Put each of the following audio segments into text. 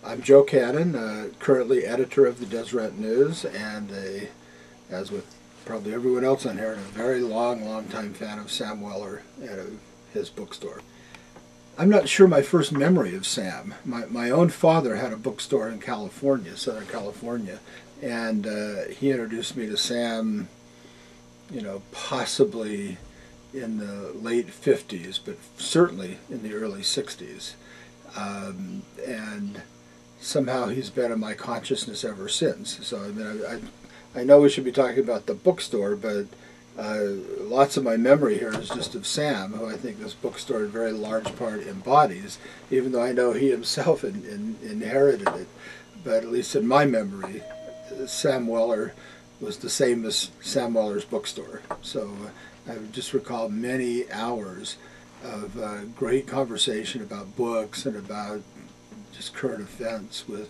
I'm Joe Cannon, currently editor of the Deseret News, and as with probably everyone else on here, a very long time fan of Sam Weller and of his bookstore. I'm not sure my first memory of Sam. My own father had a bookstore in California, Southern California, and he introduced me to Sam, possibly in the late 50s, but certainly in the early 60s. And somehow he's been in my consciousness ever since. So I know we should be talking about the bookstore, but lots of my memory here is just of Sam, who I think this bookstore in very large part embodies, even though I know he himself inherited it. But at least in my memory, Sam Weller was the same as Sam Weller's bookstore. So I just recall many hours of great conversation about books and about just current events with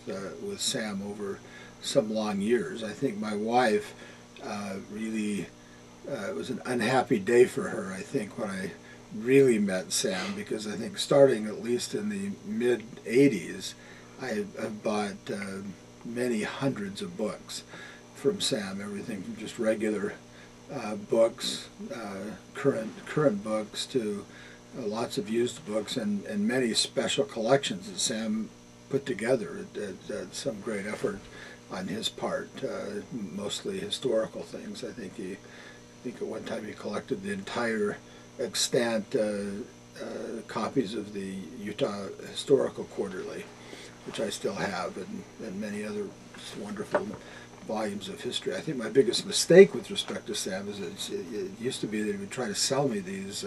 Sam over some long years. I think my wife really it was an unhappy day for her, I think, when I really met Sam, because I think starting at least in the mid 80s I've bought many hundreds of books from Sam, everything from just regular books, current books, to lots of used books, and many special collections that Sam put together at some great effort on his part, mostly historical things. I think at one time he collected the entire extant copies of the Utah Historical Quarterly, which I still have, and many other wonderful volumes of history. I think my biggest mistake with respect to Sam is it used to be that he would try to sell me these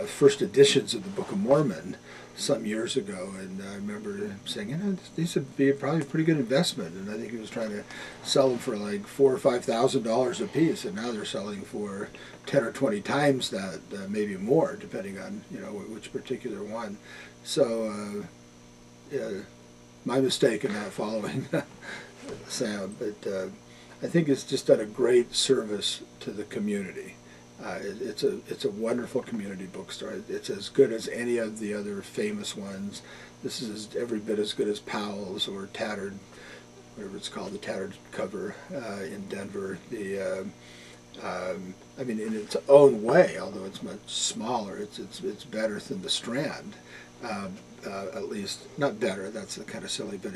first editions of the Book of Mormon some years ago, and I remember saying, these would be probably a pretty good investment, and I think he was trying to sell them for like $4,000 or $5,000 a piece, and now they're selling for 10 or 20 times that, maybe more, depending on which particular one. So my mistake in not following Sam, but I think it's just done a great service to the community. It's a wonderful community bookstore. It's as good as any of the other famous ones. This is every bit as good as Powell's or Tattered, whatever it's called, the Tattered Cover in Denver. In its own way, although it's much smaller, it's better than the Strand. At least not better. That's kind of silly, but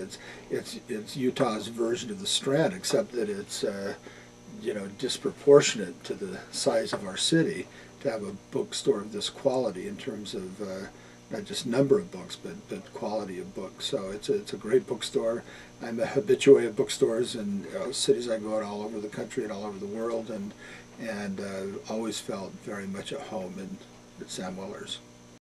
it's Utah's version of the Strand, except that it's disproportionate to the size of our city to have a bookstore of this quality in terms of not just number of books, but quality of books. So it's a great bookstore. I'm a habitué of bookstores in cities I go to all over the country and all over the world, and always felt very much at home at Sam Weller's.